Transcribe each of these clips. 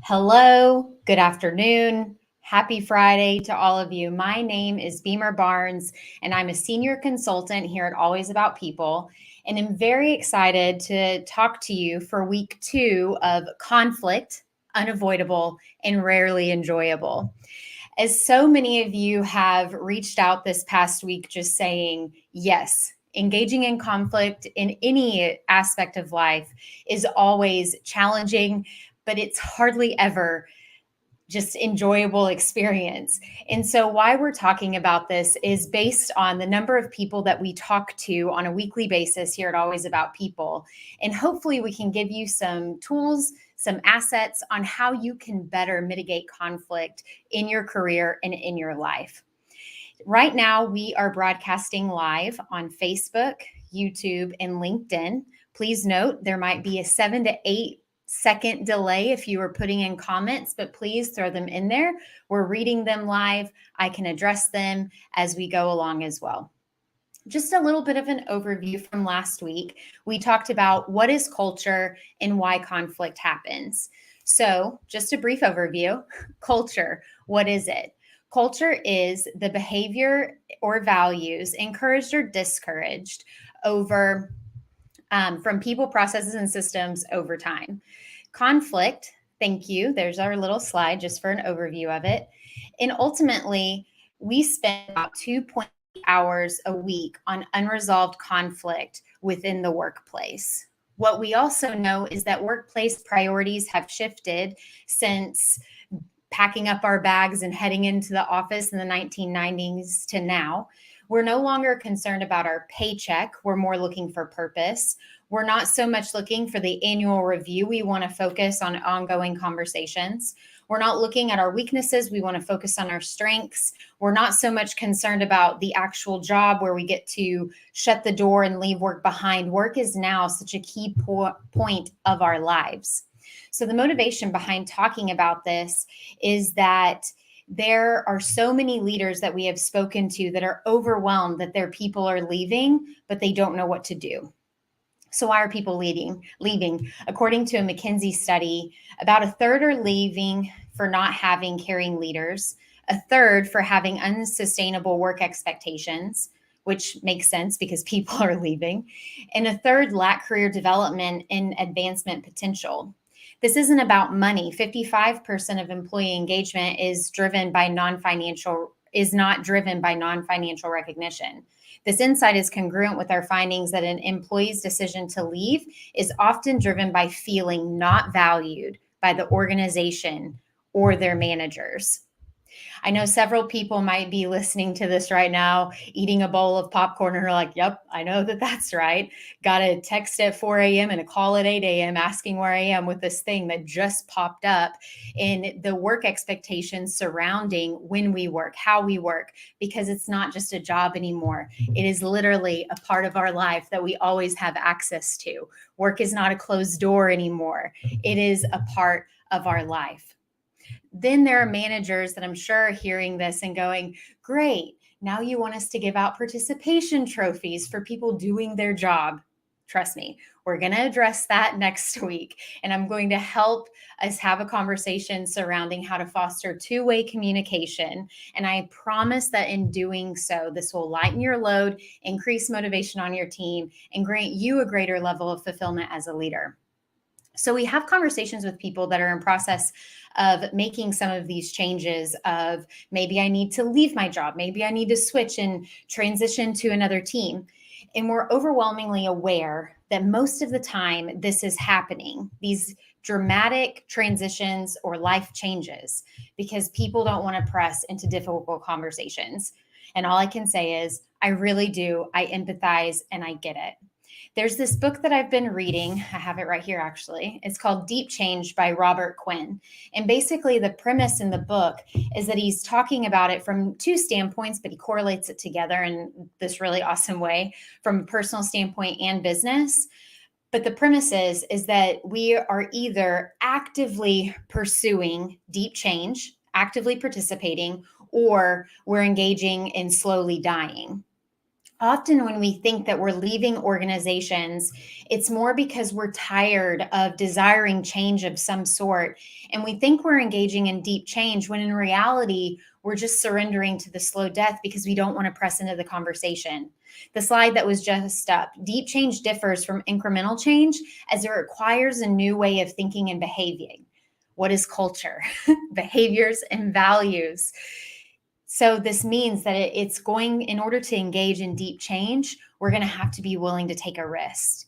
Hello, good afternoon, happy Friday to all of you. My name is Beamer Barnes, and I'm a senior consultant here at Always About People. And I'm very excited to talk to you for week 2 of Conflict, Unavoidable, and Rarely Enjoyable. As so many of you have reached out this past week just saying, yes, engaging in conflict in any aspect of life is always challenging, but it's hardly ever just enjoyable experience. And so why we're talking about this is based on the number of people that we talk to on a weekly basis here at Always About People. And hopefully we can give you some tools, some assets on how you can better mitigate conflict in your career and in your life. Right now, we are broadcasting live on Facebook, YouTube, and LinkedIn. Please note there might be a 7 to 8 second delay if you are putting in comments, but please throw them in there. We're reading them live. I can address them as we go along as well. Just a little bit of an overview from last week. We talked about what is culture and why conflict happens. So, just a brief overview. Culture, what is it? Culture is the behavior or values encouraged or discouraged over from people, processes, and systems over time. Conflict, thank you. There's our little slide just for an overview of it. And ultimately, we spend about 2.8 hours a week on unresolved conflict within the workplace. What we also know is that workplace priorities have shifted since packing up our bags and heading into the office in the 1990s to now. We're no longer concerned about our paycheck. We're more looking for purpose. We're not so much looking for the annual review. We want to focus on ongoing conversations. We're not looking at our weaknesses. We want to focus on our strengths. We're not so much concerned about the actual job where we get to shut the door and leave work behind. Work is now such a key point of our lives. So the motivation behind talking about this is that there are so many leaders that we have spoken to that are overwhelmed that their people are leaving, but they don't know what to do. So why are people leaving? According to a McKinsey study, about a third are leaving for not having caring leaders, a third for having unsustainable work expectations, which makes sense because people are leaving, and a third lack career development and advancement potential. This isn't about money. 55% of employee engagement is not driven by non-financial recognition. This insight is congruent with our findings that an employee's decision to leave is often driven by feeling not valued by the organization or their managers. I know several people might be listening to this right now, eating a bowl of popcorn, and are like, yep, I know that that's right. Got a text at 4 a.m. and a call at 8 a.m. asking where I am with this thing that just popped up in the work expectations surrounding when we work, how we work, because it's not just a job anymore. It is literally a part of our life that we always have access to. Work is not a closed door anymore. It is a part of our life. Then there are managers that I'm sure are hearing this and going, great, now you want us to give out participation trophies for people doing their job. Trust me, we're going to address that next week. And I'm going to help us have a conversation surrounding how to foster two-way communication. And I promise that in doing so, this will lighten your load, increase motivation on your team, and grant you a greater level of fulfillment as a leader. So we have conversations with people that are in process of making some of these changes of maybe I need to leave my job, maybe I need to switch and transition to another team. And we're overwhelmingly aware that most of the time this is happening, these dramatic transitions or life changes, because people don't want to press into difficult conversations. And all I can say is, I really do. I empathize and I get it. There's this book that I've been reading. I have it right here, actually. It's called Deep Change by Robert Quinn. And basically the premise in the book is that he's talking about it from two standpoints, but he correlates it together in this really awesome way from a personal standpoint and business. But the premise is that we are either actively pursuing deep change, actively participating, or we're engaging in slowly dying. Often when we think that we're leaving organizations, it's more because we're tired of desiring change of some sort. And we think we're engaging in deep change when in reality, we're just surrendering to the slow death because we don't want to press into the conversation. The slide that was just up, deep change differs from incremental change as it requires a new way of thinking and behaving. What is culture? Behaviors and values. So this means that it's going, in order to engage in deep change, we're going to have to be willing to take a risk.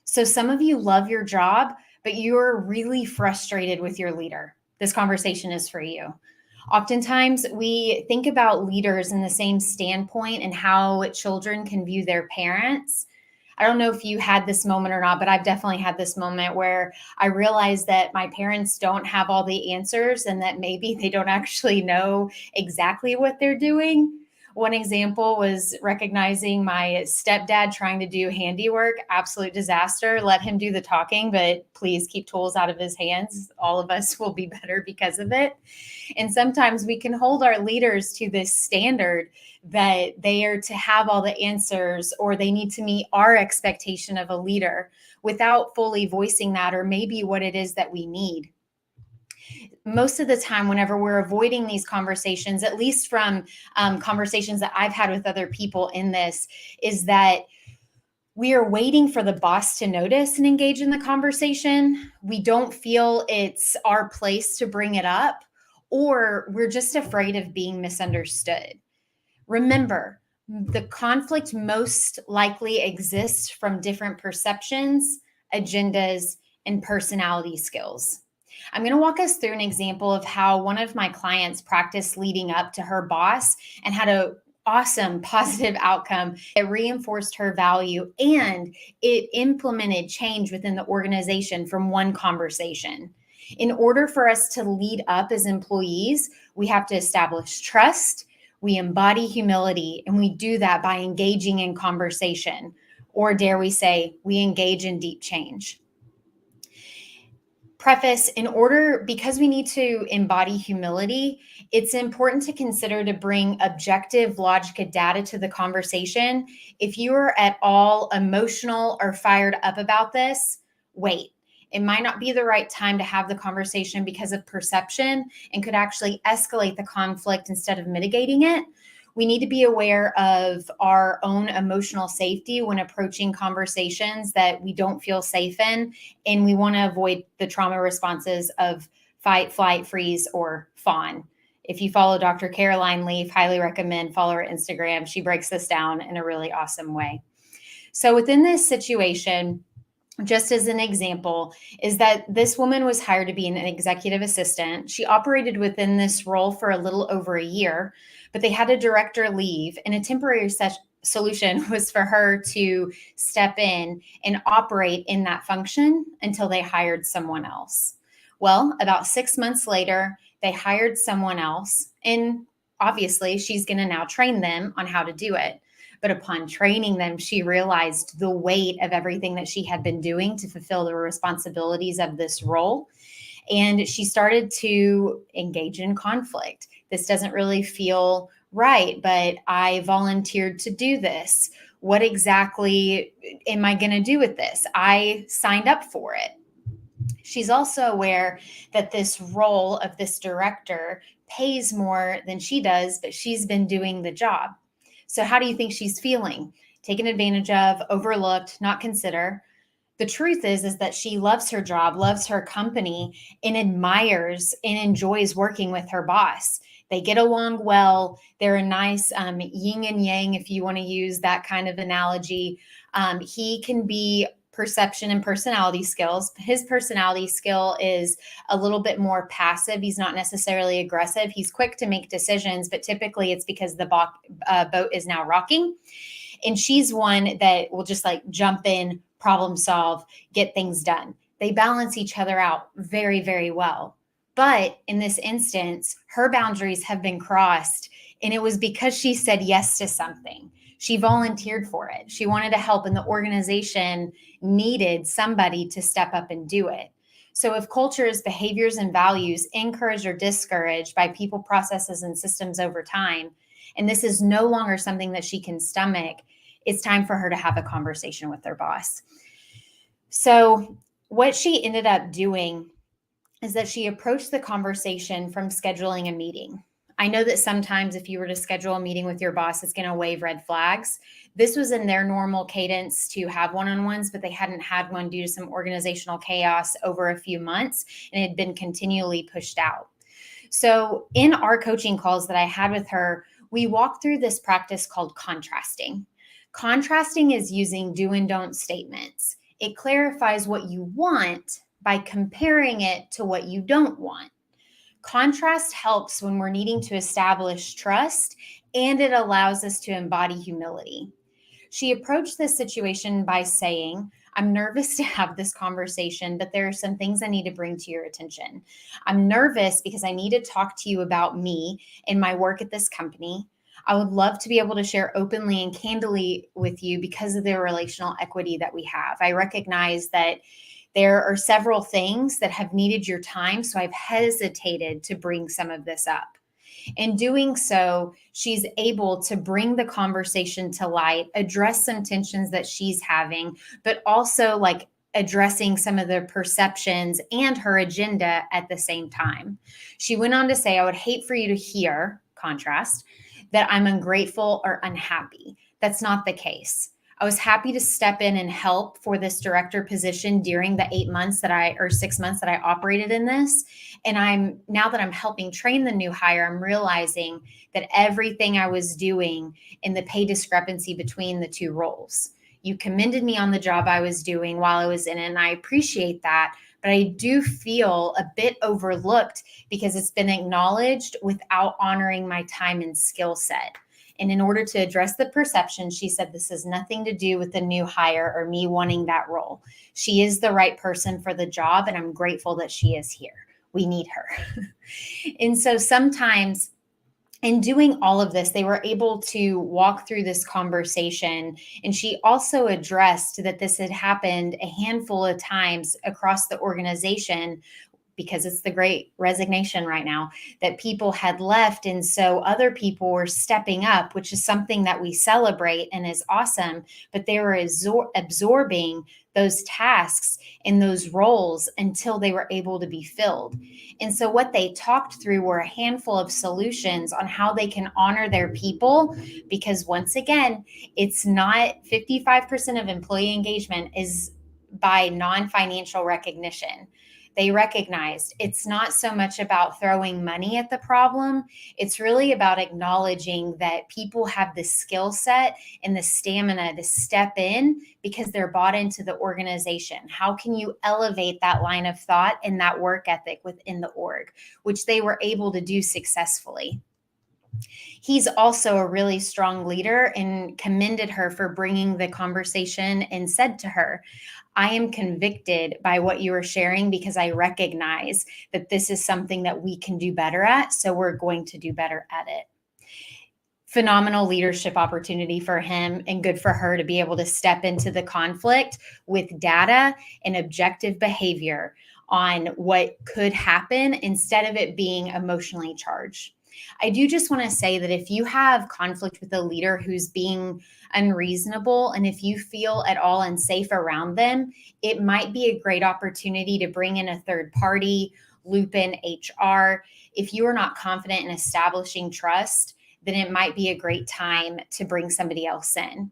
So some of you love your job, but you're really frustrated with your leader. This conversation is for you. Oftentimes, we think about leaders in the same standpoint and how children can view their parents. I don't know if you had this moment or not, but I've definitely had this moment where I realized that my parents don't have all the answers and that maybe they don't actually know exactly what they're doing. One example was recognizing my stepdad trying to do handiwork, absolute disaster. Let him do the talking, but please keep tools out of his hands. All of us will be better because of it. And sometimes we can hold our leaders to this standard that they are to have all the answers or they need to meet our expectation of a leader without fully voicing that or maybe what it is that we need. Most of the time, whenever we're avoiding these conversations, at least from conversations that I've had with other people in this, is that we are waiting for the boss to notice and engage in the conversation. We don't feel it's our place to bring it up, or we're just afraid of being misunderstood. Remember, the conflict most likely exists from different perceptions, agendas, and personality skills. I'm going to walk us through an example of how one of my clients practiced leading up to her boss and had a awesome positive outcome. It reinforced her value and it implemented change within the organization from one conversation. In order for us to lead up as employees, we have to establish trust, we embody humility, and we do that by engaging in conversation, or dare we say, we engage in deep change. Preface, because we need to embody humility, it's important to consider to bring objective logic and data to the conversation. If you are at all emotional or fired up about this, wait. It might not be the right time to have the conversation because of perception and could actually escalate the conflict instead of mitigating it. We need to be aware of our own emotional safety when approaching conversations that we don't feel safe in, and we want to avoid the trauma responses of fight, flight, freeze, or fawn. If you follow Dr. Caroline Leaf, highly recommend follow her Instagram. She breaks this down in a really awesome way. So within this situation, just as an example, is that this woman was hired to be an executive assistant. She operated within this role for a little over a year, but they had a director leave, and a temporary solution was for her to step in and operate in that function until they hired someone else. Well, about 6 months later, they hired someone else, and obviously she's going to now train them on how to do it. But upon training them, she realized the weight of everything that she had been doing to fulfill the responsibilities of this role. And she started to engage in conflict. This doesn't really feel right, but I volunteered to do this. What exactly am I going to do with this? I signed up for it. She's also aware that this role of this director pays more than she does, but she's been doing the job. So how do you think she's feeling? Taken advantage of, overlooked, not considered. The truth is that she loves her job, loves her company, and admires and enjoys working with her boss. They get along well. They're a nice yin and yang, if you want to use that kind of analogy. He can be perception and personality skills. His personality skill is a little bit more passive. He's not necessarily aggressive. He's quick to make decisions, but typically it's because the boat is now rocking. And she's one that will just like jump in, problem solve, get things done. They balance each other out very, very well. But in this instance, her boundaries have been crossed, and it was because she said yes to something. She volunteered for it. She wanted to help, and the organization needed somebody to step up and do it. So if cultures, behaviors, and values encouraged or discouraged by people, processes, and systems over time, and this is no longer something that she can stomach, it's time for her to have a conversation with their boss. So what she ended up doing is that she approached the conversation from scheduling a meeting. I know that sometimes if you were to schedule a meeting with your boss, it's going to wave red flags. This was in their normal cadence to have one-on-ones, but they hadn't had one due to some organizational chaos over a few months, and it had been continually pushed out. So in our coaching calls that I had with her, we walked through this practice called contrasting. Contrasting is using do and don't statements. It clarifies what you want by comparing it to what you don't want. Contrast helps when we're needing to establish trust, and it allows us to embody humility. She approached this situation by saying, I'm nervous to have this conversation, but there are some things I need to bring to your attention. I'm nervous because I need to talk to you about me and my work at this company. I would love to be able to share openly and candidly with you because of the relational equity that we have. I recognize that there are several things that have needed your time, so I've hesitated to bring some of this up. In doing so, she's able to bring the conversation to light, address some tensions that she's having, but also like addressing some of the perceptions and her agenda at the same time. She went on to say, I would hate for you to hear, contrast, that I'm ungrateful or unhappy. That's not the case. I was happy to step in and help for this director position during the 6 months that I operated in this. And now that I'm helping train the new hire, I'm realizing that everything I was doing in the pay discrepancy between the two roles. You commended me on the job I was doing while I was in it, and I appreciate that. But I do feel a bit overlooked because it's been acknowledged without honoring my time and skill set. And in order to address the perception, she said, this has nothing to do with the new hire or me wanting that role. She is the right person for the job, and I'm grateful that she is here. We need her. And so sometimes in doing all of this, they were able to walk through this conversation. And she also addressed that this had happened a handful of times across the organization, because it's the great resignation right now, that people had left. And so other people were stepping up, which is something that we celebrate and is awesome, but they were absorbing those tasks and those roles until they were able to be filled. And so what they talked through were a handful of solutions on how they can honor their people, because once again, it's not 55% of employee engagement is by non-financial recognition. They recognized it's not so much about throwing money at the problem. It's really about acknowledging that people have the skill set and the stamina to step in because they're bought into the organization. How can you elevate that line of thought and that work ethic within the org, which they were able to do successfully? He's also a really strong leader and commended her for bringing the conversation and said to her, I am convicted by what you are sharing because I recognize that this is something that we can do better at. So we're going to do better at it. Phenomenal leadership opportunity for him, and good for her to be able to step into the conflict with data and objective behavior on what could happen instead of it being emotionally charged. I do just want to say that if you have conflict with a leader who's being unreasonable, and if you feel at all unsafe around them, it might be a great opportunity to bring in a third party, loop in HR. If you are not confident in establishing trust, then it might be a great time to bring somebody else in.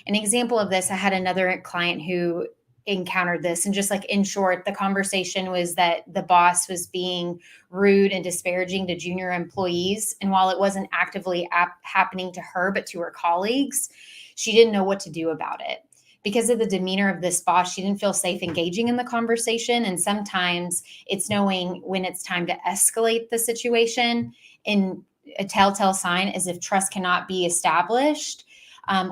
An example of this, I had another client who encountered this, and just like in short, the conversation was that the boss was being rude and disparaging to junior employees. And while it wasn't actively happening to her, but to her colleagues, she didn't know what to do about it. Because of the demeanor of this boss, she didn't feel safe engaging in the conversation. And sometimes it's knowing when it's time to escalate the situation. And a telltale sign is if trust cannot be established,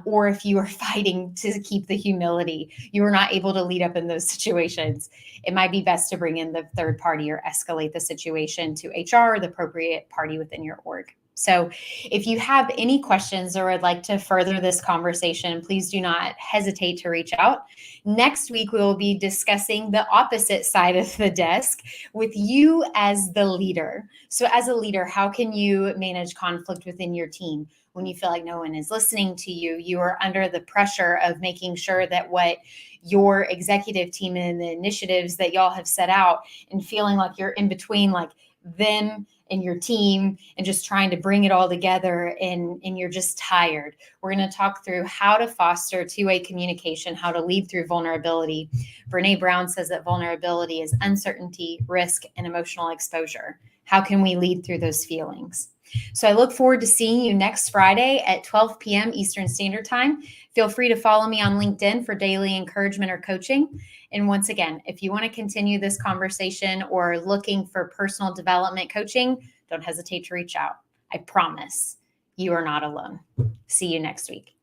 or if you are fighting to keep the humility, you are not able to lead up in those situations. It might be best to bring in the third party or escalate the situation to HR or the appropriate party within your org. So if you have any questions or would like to further this conversation, please do not hesitate to reach out. Next week, we will be discussing the opposite side of the desk with you as the leader. So as a leader, how can you manage conflict within your team? When you feel like no one is listening to you, you are under the pressure of making sure that what your executive team and the initiatives that y'all have set out, and feeling like you're in between like them and your team and just trying to bring it all together, and you're just tired. We're going to talk through how to foster two-way communication, how to lead through vulnerability. Brene Brown says that vulnerability is uncertainty, risk, and emotional exposure. How can we lead through those feelings? So I look forward to seeing you next Friday at 12 p.m. Eastern Standard Time. Feel free to follow me on LinkedIn for daily encouragement or coaching. And once again, if you want to continue this conversation or looking for personal development coaching, don't hesitate to reach out. I promise you are not alone. See you next week.